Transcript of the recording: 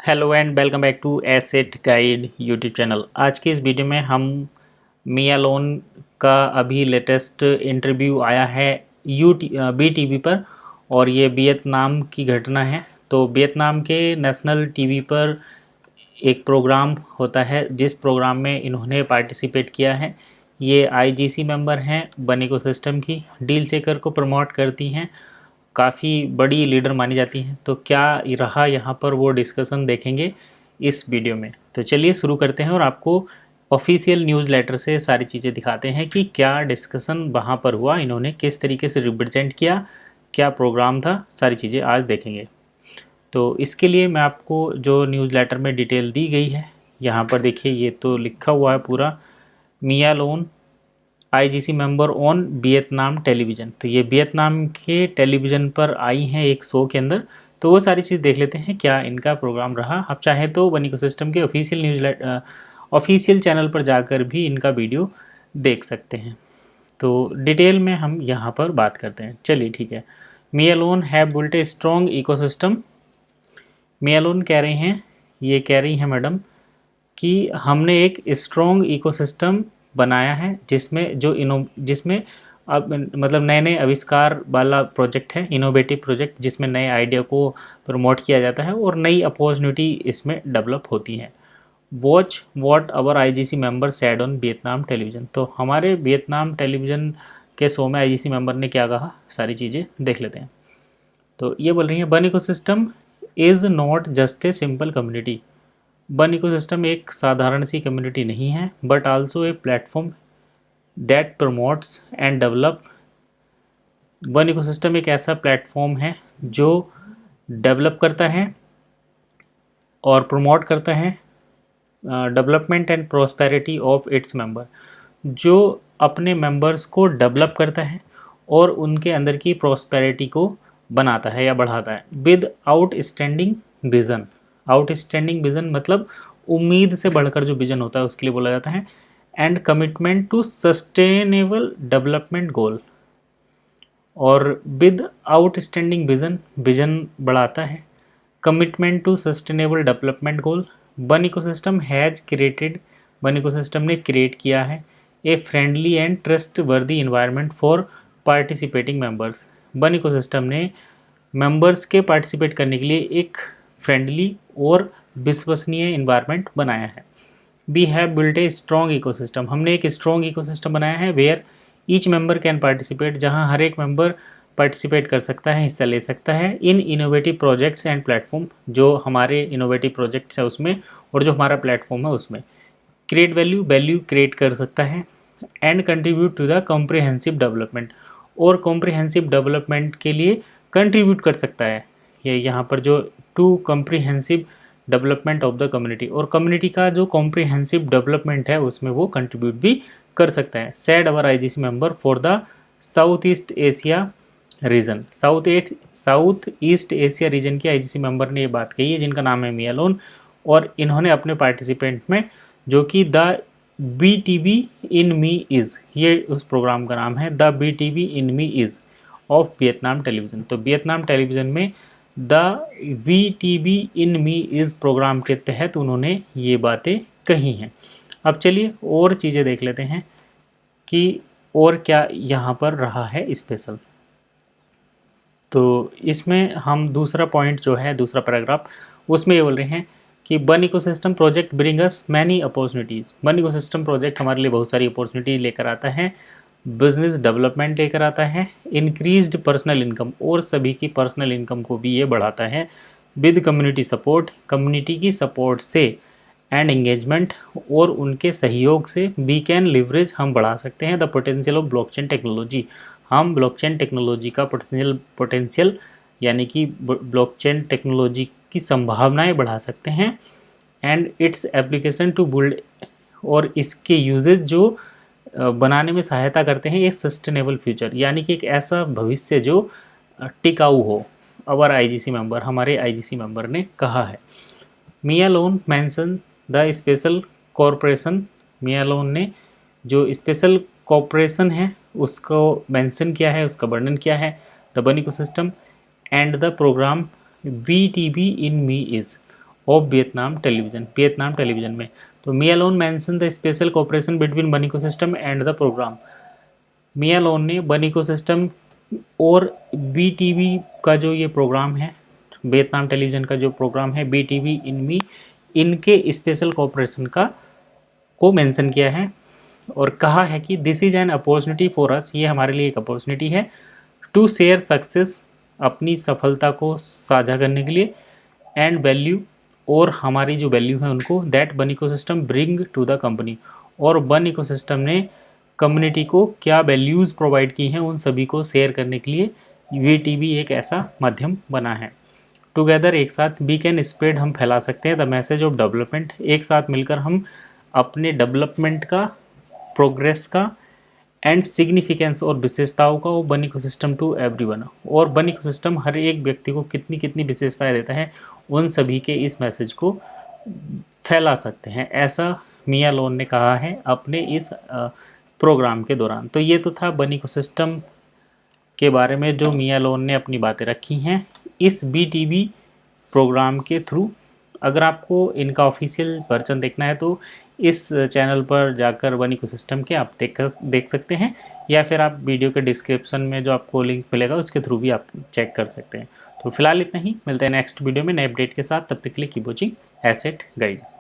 Hello and welcome back to asset guide YouTube channel. आज की इस वीडियो में हम मिया लोन का अभी लेटेस्ट इंटरव्यू आया है BTV पर और ये वियतनाम की घटना है। तो वियतनाम के नेशनल टीवी पर एक प्रोग्राम होता है जिस प्रोग्राम में इन्होंने पार्टिसिपेट किया है। ये आईजीसी मेंबर हैं, वन इकोसिस्टम की डील सेकर को प्रमोट करती हैं, काफ़ी बड़ी लीडर मानी जाती हैं। तो क्या रहा यहाँ पर वो डिस्कशन देखेंगे इस वीडियो में। तो चलिए शुरू करते हैं और आपको ऑफिशियल न्यूज़ लेटर से सारी चीज़ें दिखाते हैं कि क्या डिस्कशन वहाँ पर हुआ, इन्होंने किस तरीके से रिप्रेजेंट किया, क्या प्रोग्राम था, सारी चीज़ें आज देखेंगे। तो इसके लिए मैं आपको जो न्यूज़ लेटर में डिटेल दी गई है यहाँ पर देखिए, ये तो लिखा हुआ है पूरा, Mia Lon IGC member on Vietnam television. तो ये वियतनाम के टेलीविज़न पर आई हैं एक शो के अंदर। तो वो सारी चीज़ देख लेते हैं क्या इनका प्रोग्राम रहा। आप चाहें तो वन इकोसिस्टम के ऑफिशियल चैनल पर जाकर भी इनका वीडियो देख सकते हैं। तो डिटेल में हम यहाँ पर बात करते हैं। चलिए ठीक है। Mia Lon have built a strong ecosystem. Mia Lon कह रही हैं, ये कह रही हैं मैडम कि हमने एक स्ट्रॉन्ग इकोसिस्टम बनाया है जिसमें अब मतलब नए नए आविष्कार वाला प्रोजेक्ट है, इनोवेटिव प्रोजेक्ट जिसमें नए आइडिया को प्रमोट किया जाता है और नई अपॉर्चुनिटी इसमें डेवलप होती हैं। Watch what our IGC member said on Vietnam television. तो हमारे वियतनाम टेलीविज़न के शो में आईजीसी मेंबर ने क्या कहा, सारी चीज़ें देख लेते हैं। तो ये बोल रही हैं, one ecosystem is not just a simple community. One ecosystem एक साधारण सी कम्युनिटी नहीं है, but also a platform that promotes and develop. One ecosystem एक ऐसा प्लेटफॉर्म है जो डेवलप करता है और प्रमोट करता है development and prosperity of its member, जो अपने मेंबर्स को डेवलप करता है और उनके अंदर की प्रोस्पेरिटी को बनाता है या बढ़ाता है। With outstanding vision. Outstanding vision मतलब उम्मीद से बढ़कर जो विज़न होता है उसके लिए बोला जाता है। And commitment to sustainable development goal. और विद आउटस्टैंडिंग विज़न, विज़न बढ़ाता है। Commitment to sustainable development goal. One ecosystem has created, one ecosystem ने क्रिएट किया है a friendly and trustworthy environment for participating members. One ecosystem ने members के participate करने के लिए एक फ्रेंडली और विश्वसनीय इन्वायरमेंट बनाया है। We have built a strong ecosystem. हमने एक स्ट्रॉन्ग इकोसिस्टम बनाया है where each member can participate, जहां हर एक मेंबर पार्टिसिपेट कर सकता है, हिस्सा ले सकता है इन इनोवेटिव प्रोजेक्ट्स एंड प्लेटफॉर्म, जो हमारे इनोवेटिव प्रोजेक्ट्स है उसमें और जो हमारा प्लेटफॉर्म है उसमें। क्रिएट वैल्यू, वैल्यू क्रिएट कर सकता है। And contribute to the comprehensive development, और कॉम्प्रिहेंसिव डेवलपमेंट के लिए कंट्रीब्यूट कर सकता है। ये यहाँ पर जो to comprehensive development of the community, और कम्युनिटी का जो कॉम्प्रिहेंसिव डेवलपमेंट है उसमें वो कंट्रीब्यूट भी कर सकता है। Said our IGC member for the south east Asia region. South east Asia region की आईजीसी मेंबर ने ये बात कही है, जिनका नाम है मिया लोन, और इन्होंने अपने पार्टिसिपेंट में, जो कि the BTV in me is, ये उस प्रोग्राम का नाम है, the BTV in me is of Vietnam television. तो वियतनाम टेलीविज़न में the VTV in me is programme के तहत उन्होंने ये बातें कही हैं। अब चलिए और चीज़ें देख लेते हैं कि और क्या यहाँ पर रहा है स्पेशल। तो इसमें हम दूसरा पॉइंट जो है, दूसरा पैराग्राफ, उसमें ये बोल रहे हैं कि one ecosystem project bring us many opportunities. One ecosystem project हमारे लिए बहुत सारी अपॉर्चुनिटी लेकर आता है, बिजनेस डेवलपमेंट लेकर आता है, इंक्रीज्ड पर्सनल इनकम, और सभी की पर्सनल इनकम को भी ये बढ़ाता है। विद कम्युनिटी सपोर्ट, कम्युनिटी की सपोर्ट से, एंड एंगेजमेंट, और उनके सहयोग से, वी कैन लिवरेज, हम बढ़ा सकते हैं the potential of blockchain technology. हम ब्लॉकचेन टेक्नोलॉजी का पोटेंशियल यानी कि ब्लॉकचेन टेक्नोलॉजी की संभावनाएं बढ़ा सकते हैं। And its application to build, और इसके यूजेज जो बनाने में सहायता करते हैं एक सस्टेनेबल फ्यूचर, यानी कि एक ऐसा भविष्य जो टिकाऊ हो। अवर आईजीसी मेंबर, हमारे आईजीसी मेंबर ने कहा है। Mia Lon mention the special corporation. Mia Lon ने जो स्पेशल कॉरपोरेशन है उसको मेंशन किया है, उसका वर्णन किया है। The one ecosystem and the program VTV in me is, of Vietnam Television में। तो me alone mention the special cooperation between one ecosystem and the program. Me alone ने वन इकोसिस्टम और BTV का जो ये प्रोग्राम है, Vietnam television का जो प्रोग्राम है BTV इनमी, इनके स्पेशल कोऑपरेशन को मेंशन किया है और कहा है कि this is an opportunity for us, ये हमारे लिए एक अपॉर्चुनिटी है, टू शेयर सक्सेस, अपनी सफलता को साझा करने के लिए, एंड वैल्यू, और हमारी जो वैल्यू है उनको, that one ecosystem bring to the company, और वन इकोसिस्टम ने कम्युनिटी को क्या वैल्यूज़ प्रोवाइड की हैं उन सभी को शेयर करने के लिए VTV एक ऐसा माध्यम बना है। टुगेदर, एक साथ, वी कैन स्प्रेड, हम फैला सकते हैं द मैसेज ऑफ डेवलपमेंट, एक साथ मिलकर हम अपने डेवलपमेंट का, प्रोग्रेस का, एंड सिग्निफिकेंस और विशेषताओं का, वो वन इकोसिस्टम टू एवरीवन, और वन इकोसिस्टम हर एक व्यक्ति को कितनी कितनी विशेषताएं देता है उन सभी के इस मैसेज को फैला सकते हैं, ऐसा मी अलोन ने कहा है अपने इस प्रोग्राम के दौरान। तो ये तो था वन इकोसिस्टम के बारे में जो मी अलोन ने अपनी बातें रखी हैं इस BTV प्रोग्राम के थ्रू। अगर आपको इनका ऑफिशियल वर्जन देखना है तो इस चैनल पर जाकर वन इकोसिस्टम के आप देख सकते हैं, या फिर आप वीडियो के डिस्क्रिप्शन में जो आपको लिंक मिलेगा उसके थ्रू भी आप चेक कर सकते हैं। तो फिलहाल इतना ही, मिलते हैं नेक्स्ट वीडियो में नए अपडेट के साथ, तब तक के लिए कीप वॉचिंग एसेट गाइड।